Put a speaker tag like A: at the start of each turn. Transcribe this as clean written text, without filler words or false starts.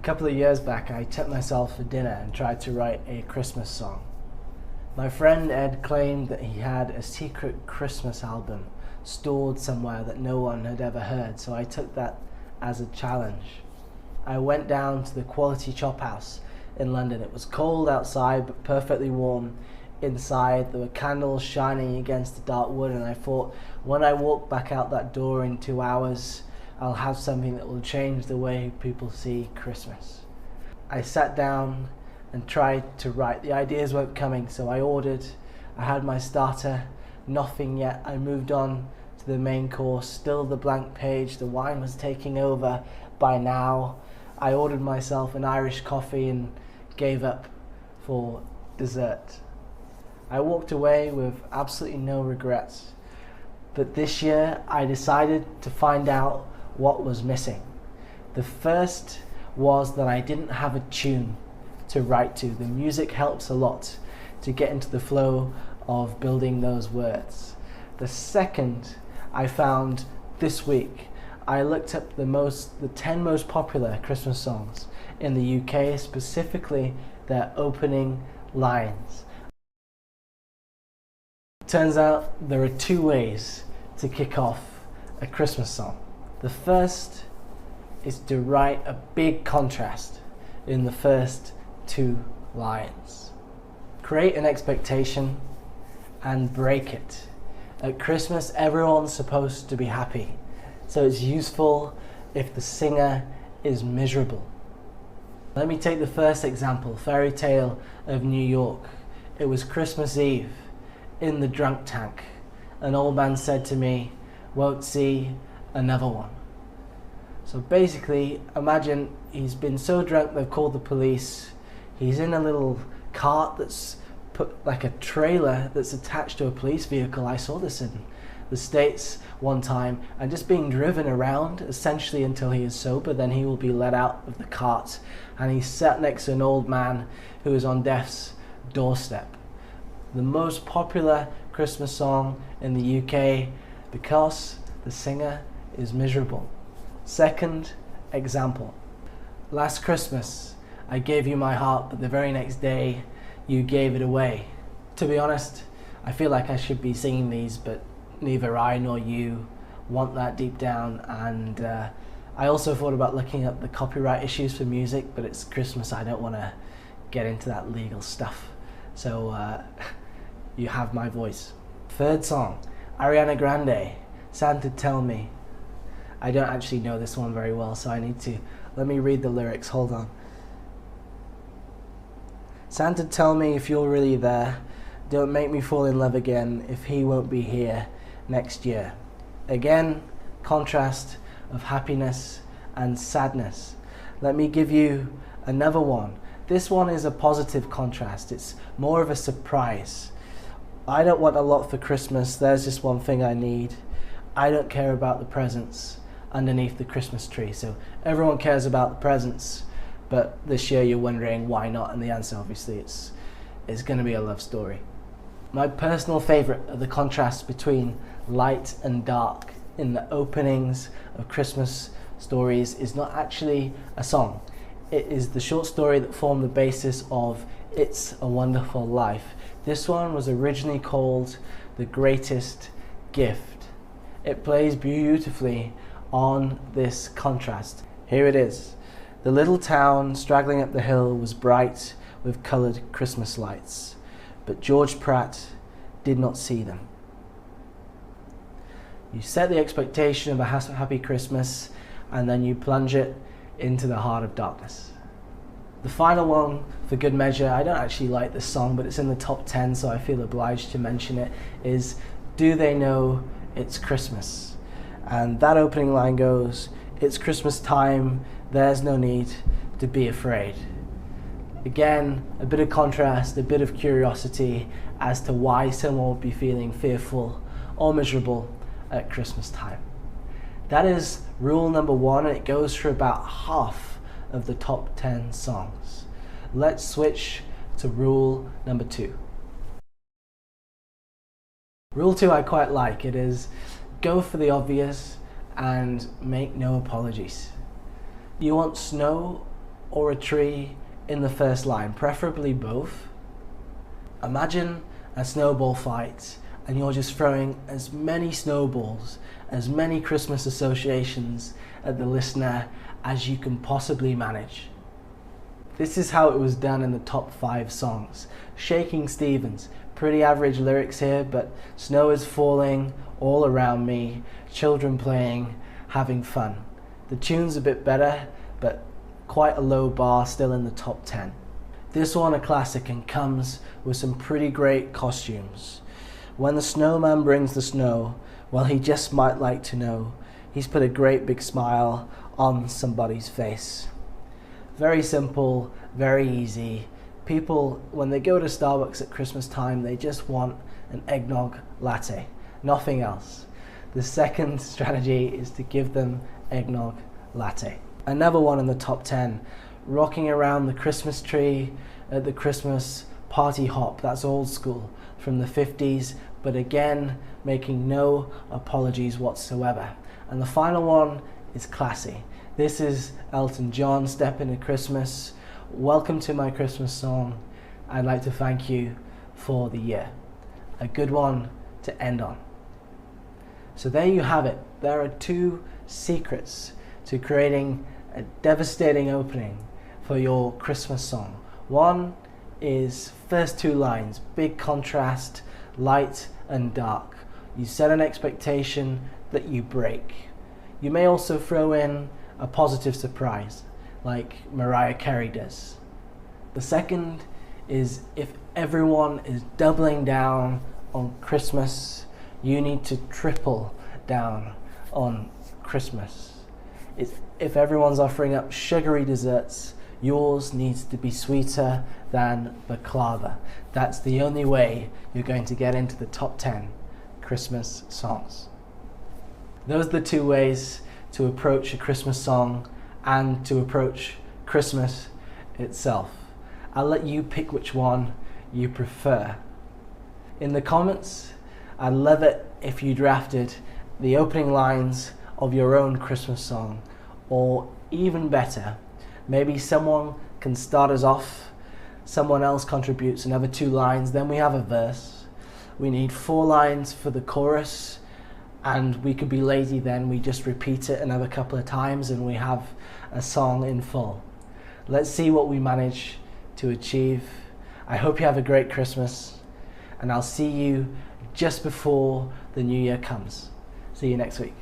A: couple of years back, I took myself for dinner and tried to write a Christmas song. My friend Ed claimed that he had a secret Christmas album stored somewhere that no one had ever heard, so I took that as a challenge. I went down to the Quality Chop House in London. It was cold outside but perfectly warm inside. There were candles shining against the dark wood, and I thought, when I walk back out that door in 2 hours, I'll have something that will change the way people see Christmas. I sat down and tried to write. The ideas weren't coming, so I ordered. I had my starter, nothing yet. I moved on to the main course, still the blank page. The wine was taking over by now. I ordered myself an Irish coffee and gave up for dessert. I walked away with absolutely no regrets. But this year I decided to find out what was missing. The first was that I didn't have a tune to write to. The music helps a lot to get into the flow of building those words. The second I found this week, I looked up the 10 most popular Christmas songs in the UK, specifically their opening lines. Turns out there are 2 ways to kick off a Christmas song. The first is to write a big contrast in the first 2 lines. Create an expectation and break it. At Christmas, everyone's supposed to be happy, so it's useful if the singer is miserable. Let me take the first example, Fairy Tale of New York. It was Christmas Eve. In the drunk tank, an old man said to me, "Won't see another one." So basically, imagine he's been so drunk they've called the police. He's in a little cart that's put like a trailer that's attached to a police vehicle. I saw this in the States one time, and just being driven around essentially until he is sober. Then he will be let out of the cart, and he's sat next to an old man who is on death's doorstep. The most popular Christmas song in the UK because the singer is miserable. Second example. Last Christmas, I gave you my heart, but the very next day, you gave it away. To be honest, I feel like I should be singing these, but neither I nor you want that deep down. And I also thought about looking up the copyright issues for music, but it's Christmas. I don't want to get into that legal stuff. So you have my voice. Third song, Ariana Grande, Santa Tell Me. I don't actually know this one very well, so let me read the lyrics, hold on. Santa, tell me if you're really there. Don't make me fall in love again if he won't be here next year. Again, contrast of happiness and sadness. Let me give you another one. This one is a positive contrast. It's more of a surprise. I don't want a lot for Christmas. There's just one thing I need. I don't care about the presents underneath the Christmas tree. So everyone cares about the presents, but this year you're wondering why not, and the answer obviously it's going to be a love story. My personal favorite are the contrasts between light and dark in the openings of Christmas stories is not actually a song. It is the short story that formed the basis of It's a Wonderful Life. This one was originally called The Greatest Gift. It plays beautifully on this contrast. Here it is. The little town straggling up the hill was bright with coloured Christmas lights, but George Pratt did not see them. You set the expectation of a happy Christmas, and then you plunge it into the heart of darkness. The final one, for good measure, I don't actually like this song, but it's in the top 10, so I feel obliged to mention it, is Do They Know It's Christmas? And that opening line goes, "It's Christmas time, there's no need to be afraid." Again, a bit of contrast, a bit of curiosity as to why someone would be feeling fearful or miserable at Christmas time. That is rule number 1, and it goes for about half of the top 10 songs. Let's switch to rule number 2. Rule 2 I quite like. It is go for the obvious and make no apologies. You want snow or a tree in the first line, preferably both. Imagine a snowball fight and you're just throwing as many snowballs, as many Christmas associations at the listener as you can possibly manage. This is how it was done in the top 5 songs. Shaking Stevens, pretty average lyrics here, but snow is falling all around me, children playing, having fun. The tune's a bit better, but quite a low bar, still in the top 10. This one a classic and comes with some pretty great costumes. When the snowman brings the snow, well, he just might like to know he's put a great big smile on somebody's face. Very simple, very easy. People, when they go to Starbucks at Christmas time, they just want an eggnog latte, nothing else. The second strategy is to give them eggnog latte. Another one in the top 10, rocking around the Christmas tree at the Christmas party hop. That's old school from the 50s, but again, making no apologies whatsoever. And the final one is classy. This is Elton John, Step Into Christmas. Welcome to my Christmas song. I'd like to thank you for the year. A good one to end on. So there you have it. There are 2 secrets to creating a devastating opening for your Christmas song. One is first 2 lines, big contrast, light and dark. You set an expectation that you break. You may also throw in a positive surprise, like Mariah Carey does. The second is if everyone is doubling down on Christmas, you need to triple down on Christmas. If everyone's offering up sugary desserts, yours needs to be sweeter than baklava. That's the only way you're going to get into the top 10 Christmas songs. Those are the 2 ways to approach a Christmas song and to approach Christmas itself. I'll let you pick which one you prefer. In the comments, I'd love it if you drafted the opening lines of your own Christmas song, or even better, maybe someone can start us off, someone else contributes another 2 lines, then we have a verse. We need 4 lines for the chorus, and we could be lazy then, we just repeat it another couple of times and we have a song in full. Let's see what we manage to achieve. I hope you have a great Christmas, and I'll see you just before the new year comes. See you next week.